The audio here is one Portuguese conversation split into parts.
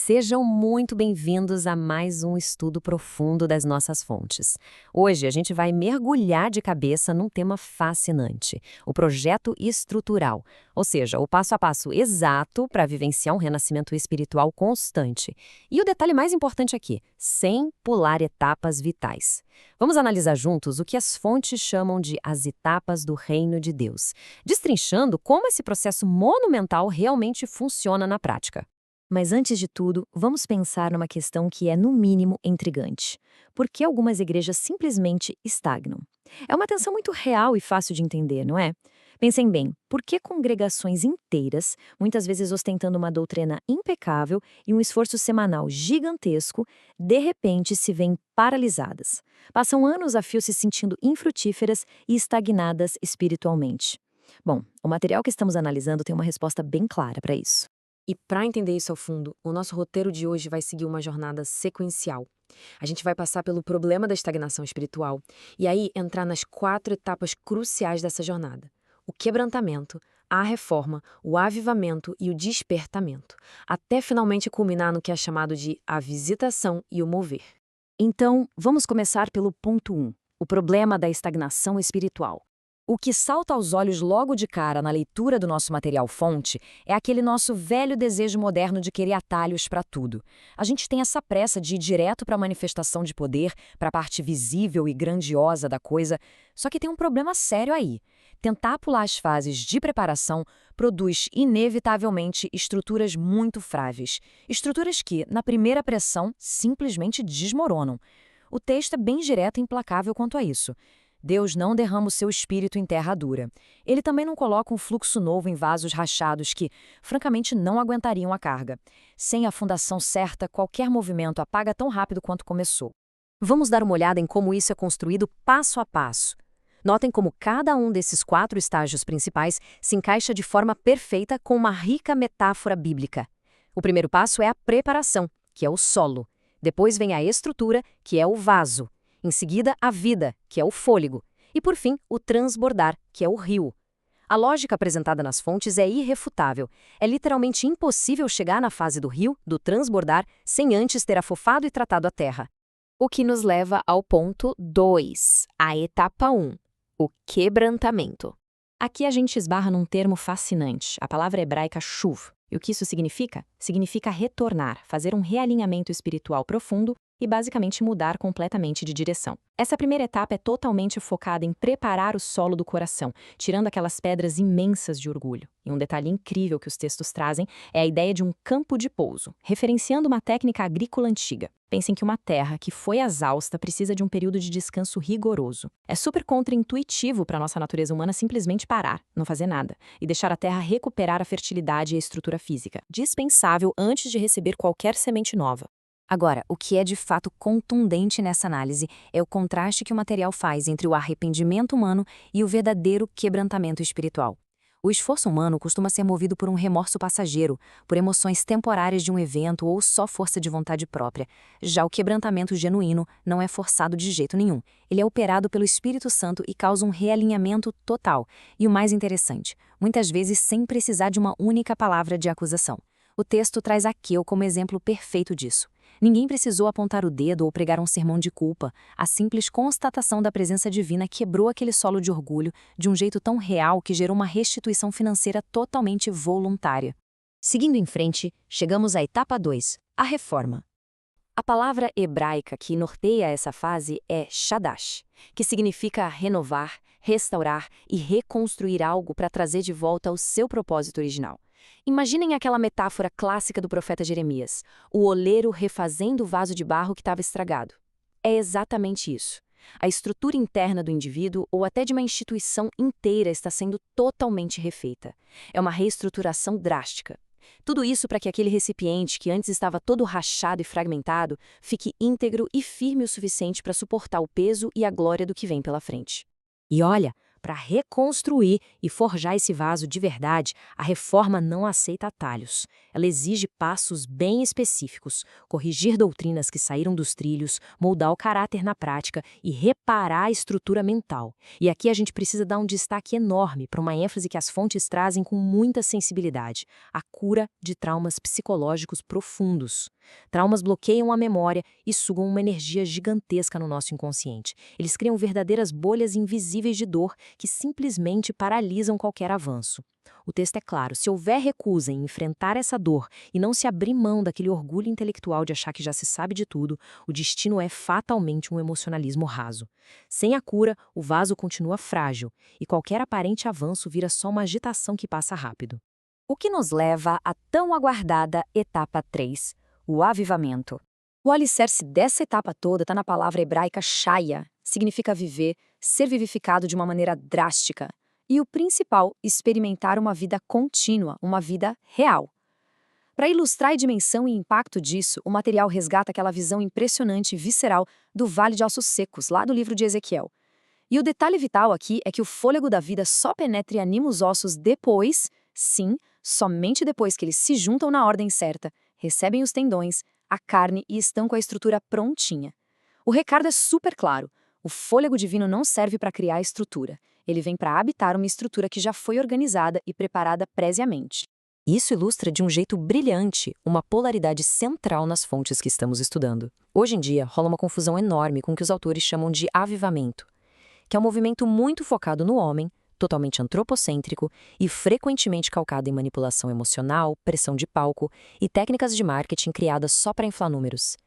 Sejam muito bem-vindos a mais um estudo profundo das nossas fontes. Hoje a gente vai mergulhar de cabeça num tema fascinante, o projeto estrutural, ou seja, o passo a passo exato para vivenciar um renascimento espiritual constante. E o detalhe mais importante aqui, sem pular etapas vitais. Vamos analisar juntos o que as fontes chamam de as etapas do reino de Deus, destrinchando como esse processo monumental realmente funciona na prática. Mas antes de tudo, vamos pensar numa questão que é, no mínimo, intrigante. Por que algumas igrejas simplesmente estagnam? É uma tensão muito real e fácil de entender, não é? Pensem bem, por que congregações inteiras, muitas vezes ostentando uma doutrina impecável e um esforço semanal gigantesco, de repente se veem paralisadas? Passam anos a fio se sentindo infrutíferas e estagnadas espiritualmente. Bom, o material que estamos analisando tem uma resposta bem clara para isso. E para entender isso ao fundo, o nosso roteiro de hoje vai seguir uma jornada sequencial. A gente vai passar pelo problema da estagnação espiritual e aí entrar nas 4 etapas cruciais dessa jornada: o quebrantamento, a reforma, o avivamento e o despertamento, até finalmente culminar no que é chamado de a visitação e o mover. Então, vamos começar pelo ponto 1, o problema da estagnação espiritual. O que salta aos olhos logo de cara na leitura do nosso material-fonte é aquele nosso velho desejo moderno de querer atalhos para tudo. A gente tem essa pressa de ir direto para a manifestação de poder, para a parte visível e grandiosa da coisa, só que tem um problema sério aí. Tentar pular as fases de preparação produz, inevitavelmente, estruturas muito frágeis. Estruturas que, na primeira pressão, simplesmente desmoronam. O texto é bem direto e implacável quanto a isso. Deus não derrama o seu espírito em terra dura. Ele também não coloca um fluxo novo em vasos rachados que, francamente, não aguentariam a carga. Sem a fundação certa, qualquer movimento apaga tão rápido quanto começou. Vamos dar uma olhada em como isso é construído passo a passo. Notem como cada um desses 4 estágios principais se encaixa de forma perfeita com uma rica metáfora bíblica. O primeiro passo é a preparação, que é o solo. Depois vem a estrutura, que é o vaso. Em seguida, a vida, que é o fôlego. E, por fim, o transbordar, que é o rio. A lógica apresentada nas fontes é irrefutável. É literalmente impossível chegar na fase do rio, do transbordar, sem antes ter afofado e tratado a terra. O que nos leva ao ponto 2, a etapa 1, o quebrantamento. Aqui a gente esbarra num termo fascinante, a palavra hebraica shuv. E o que isso significa? Significa retornar, fazer um realinhamento espiritual profundo e basicamente mudar completamente de direção. Essa primeira etapa é totalmente focada em preparar o solo do coração, tirando aquelas pedras imensas de orgulho. E um detalhe incrível que os textos trazem é a ideia de um campo de pouso, referenciando uma técnica agrícola antiga. Pensem que uma terra que foi exausta precisa de um período de descanso rigoroso. É super contraintuitivo para a nossa natureza humana simplesmente parar, não fazer nada, e deixar a terra recuperar a fertilidade e a estrutura física, dispensável antes de receber qualquer semente nova. Agora, o que é de fato contundente nessa análise é o contraste que o material faz entre o arrependimento humano e o verdadeiro quebrantamento espiritual. O esforço humano costuma ser movido por um remorso passageiro, por emoções temporárias de um evento ou só força de vontade própria. Já o quebrantamento genuíno não é forçado de jeito nenhum. Ele é operado pelo Espírito Santo e causa um realinhamento total. E o mais interessante, muitas vezes sem precisar de uma única palavra de acusação. O texto traz Aqueu como exemplo perfeito disso. Ninguém precisou apontar o dedo ou pregar um sermão de culpa. A simples constatação da presença divina quebrou aquele solo de orgulho de um jeito tão real que gerou uma restituição financeira totalmente voluntária. Seguindo em frente, chegamos à etapa 2, a reforma. A palavra hebraica que norteia essa fase é shadash, que significa renovar, restaurar e reconstruir algo para trazer de volta ao seu propósito original. Imaginem aquela metáfora clássica do profeta Jeremias, o oleiro refazendo o vaso de barro que estava estragado. É exatamente isso. A estrutura interna do indivíduo ou até de uma instituição inteira está sendo totalmente refeita. É uma reestruturação drástica. Tudo isso para que aquele recipiente que antes estava todo rachado e fragmentado fique íntegro e firme o suficiente para suportar o peso e a glória do que vem pela frente. E olha, para reconstruir e forjar esse vaso de verdade, a reforma não aceita atalhos. Ela exige passos bem específicos, corrigir doutrinas que saíram dos trilhos, moldar o caráter na prática e reparar a estrutura mental. E aqui a gente precisa dar um destaque enorme para uma ênfase que as fontes trazem com muita sensibilidade: a cura de traumas psicológicos profundos. Traumas bloqueiam a memória e sugam uma energia gigantesca no nosso inconsciente. Eles criam verdadeiras bolhas invisíveis de dor que simplesmente paralisam qualquer avanço. O texto é claro: se houver recusa em enfrentar essa dor e não se abrir mão daquele orgulho intelectual de achar que já se sabe de tudo, o destino é fatalmente um emocionalismo raso. Sem a cura, o vaso continua frágil e qualquer aparente avanço vira só uma agitação que passa rápido. O que nos leva à tão aguardada etapa 3, o avivamento. O alicerce dessa etapa toda está na palavra hebraica shaya, significa viver, ser vivificado de uma maneira drástica. E o principal, experimentar uma vida contínua, uma vida real. Para ilustrar a dimensão e impacto disso, o material resgata aquela visão impressionante e visceral do Vale de Ossos Secos, lá do livro de Ezequiel. E o detalhe vital aqui é que o fôlego da vida só penetra e anima os ossos depois, sim, somente depois que eles se juntam na ordem certa, recebem os tendões, a carne e estão com a estrutura prontinha. O recado é super claro: o fôlego divino não serve para criar a estrutura, ele vem para habitar uma estrutura que já foi organizada e preparada previamente. Isso ilustra de um jeito brilhante uma polaridade central nas fontes que estamos estudando. Hoje em dia, rola uma confusão enorme com o que os autores chamam de avivamento, que é um movimento muito focado no homem, totalmente antropocêntrico e frequentemente calcado em manipulação emocional, pressão de palco e técnicas de marketing criadas só para inflar números.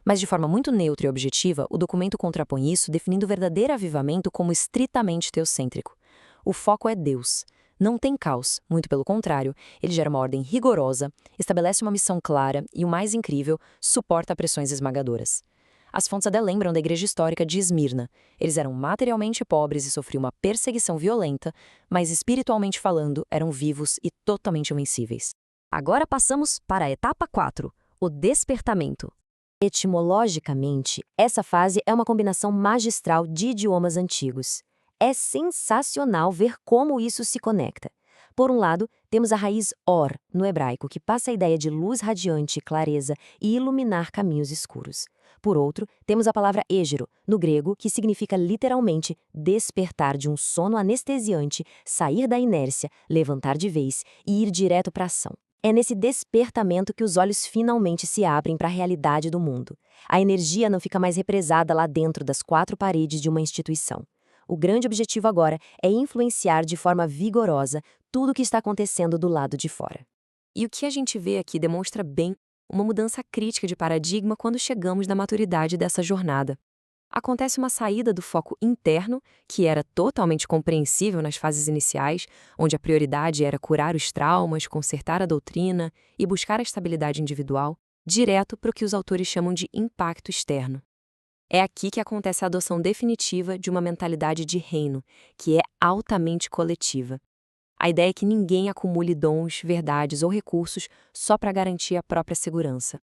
Mas de forma muito neutra e objetiva, o documento contrapõe isso, definindo o verdadeiro avivamento como estritamente teocêntrico. O foco é Deus. Não tem caos, muito pelo contrário, ele gera uma ordem rigorosa, estabelece uma missão clara e, o mais incrível, suporta pressões esmagadoras. As fontes até lembram da igreja histórica de Esmirna. Eles eram materialmente pobres e sofriam uma perseguição violenta, mas espiritualmente falando, eram vivos e totalmente invencíveis. Agora passamos para a etapa 4, o despertamento. Etimologicamente, essa fase é uma combinação magistral de idiomas antigos. É sensacional ver como isso se conecta. Por um lado, temos a raiz or, no hebraico, que passa a ideia de luz radiante, clareza e iluminar caminhos escuros. Por outro, temos a palavra égero, no grego, que significa literalmente despertar de um sono anestesiante, sair da inércia, levantar de vez e ir direto para a ação. É nesse despertamento que os olhos finalmente se abrem para a realidade do mundo. A energia não fica mais represada lá dentro das quatro paredes de uma instituição. O grande objetivo agora é influenciar de forma vigorosa tudo o que está acontecendo do lado de fora. E o que a gente vê aqui demonstra bem uma mudança crítica de paradigma quando chegamos na maturidade dessa jornada. Acontece uma saída do foco interno, que era totalmente compreensível nas fases iniciais, onde a prioridade era curar os traumas, consertar a doutrina e buscar a estabilidade individual, direto para o que os autores chamam de impacto externo. É aqui que acontece a adoção definitiva de uma mentalidade de reino, que é altamente coletiva. A ideia é que ninguém acumule dons, verdades ou recursos só para garantir a própria segurança.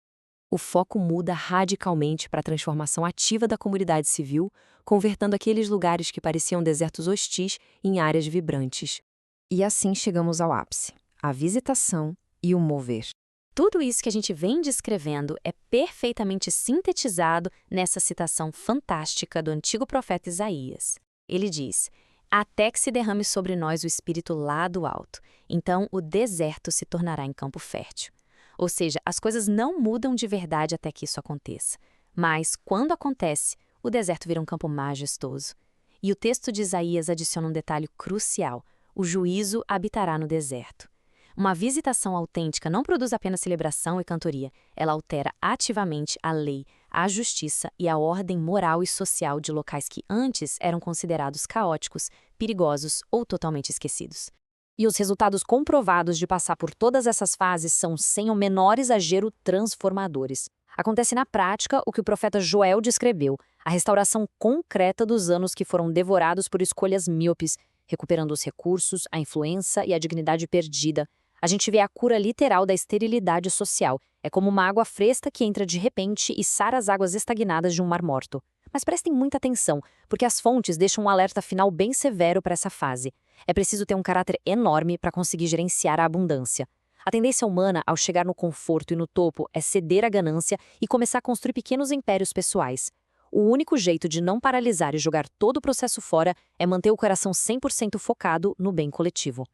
O foco muda radicalmente para a transformação ativa da comunidade civil, convertendo aqueles lugares que pareciam desertos hostis em áreas vibrantes. E assim chegamos ao ápice, a visitação e o mover. Tudo isso que a gente vem descrevendo é perfeitamente sintetizado nessa citação fantástica do antigo profeta Isaías. Ele diz: até que se derrame sobre nós o Espírito lá do alto, então o deserto se tornará em campo fértil. Ou seja, as coisas não mudam de verdade até que isso aconteça. Mas, quando acontece, o deserto vira um campo majestoso. E o texto de Isaías adiciona um detalhe crucial: o juízo habitará no deserto. Uma visitação autêntica não produz apenas celebração e cantoria, ela altera ativamente a lei, a justiça e a ordem moral e social de locais que antes eram considerados caóticos, perigosos ou totalmente esquecidos. E os resultados comprovados de passar por todas essas fases são, sem o menor exagero, transformadores. Acontece na prática o que o profeta Joel descreveu, a restauração concreta dos anos que foram devorados por escolhas míopes, recuperando os recursos, a influência e a dignidade perdida. A gente vê a cura literal da esterilidade social. É como uma água fresca que entra de repente e sara as águas estagnadas de um mar morto. Mas prestem muita atenção, porque as fontes deixam um alerta final bem severo para essa fase. É preciso ter um caráter enorme para conseguir gerenciar a abundância. A tendência humana, ao chegar no conforto e no topo, é ceder à ganância e começar a construir pequenos impérios pessoais. O único jeito de não paralisar e jogar todo o processo fora é manter o coração 100% focado no bem coletivo.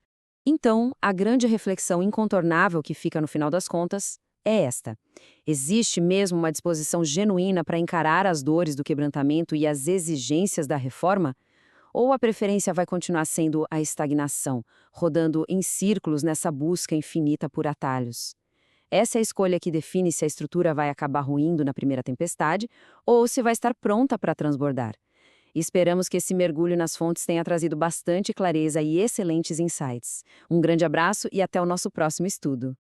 Então, a grande reflexão incontornável que fica no final das contas é esta: existe mesmo uma disposição genuína para encarar as dores do quebrantamento e as exigências da reforma? Ou a preferência vai continuar sendo a estagnação, rodando em círculos nessa busca infinita por atalhos? Essa é a escolha que define se a estrutura vai acabar ruindo na primeira tempestade ou se vai estar pronta para transbordar. Esperamos que esse mergulho nas fontes tenha trazido bastante clareza e excelentes insights. Um grande abraço e até o nosso próximo estudo.